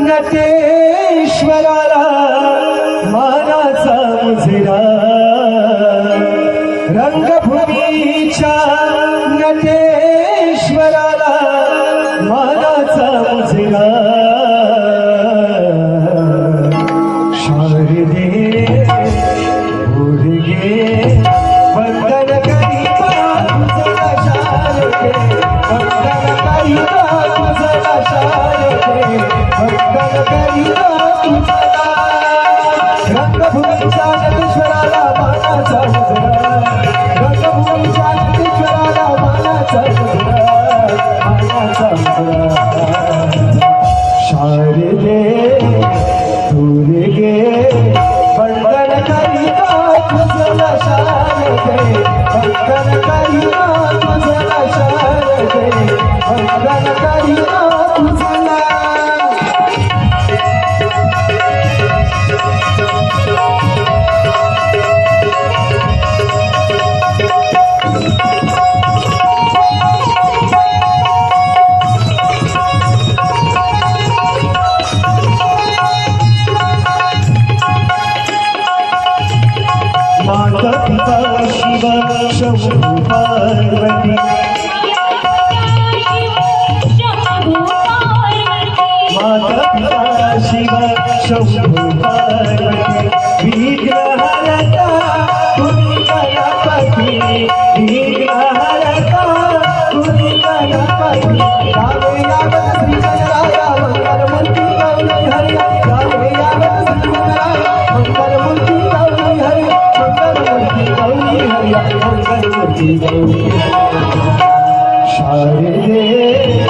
नटेश्वराला मानाचा मुजरा रंगभूमीच्या नटेश्वराला मानाचा मुजरा शारदे उडगे वंदन करिता तुझला शारदे वंदन करिता तुझला शारदे वंदन करिता तुझला रंगभूमीच्या नटेश्वराला मानाचा मुजरा रंगभूमीच्या नटेश्वराला मानाचा मुजरा शारदे तुरगे वंदन करिता तुझला शारदे वंदन करिता तुझला शारदे वंदन करिता तुझला माता पिता शिव शंभू पार्वती माता पिता शिव शंभू पार्वती विघ्नहरता तुम्ही गणपती विघ्नहरता तुम्ही गणपती गावे यावत श्री गणराया मंगलमूर्ती गौरी हरी गावे यावत श्री गणराया मंगलमूर्ती गौरी हरी शारदे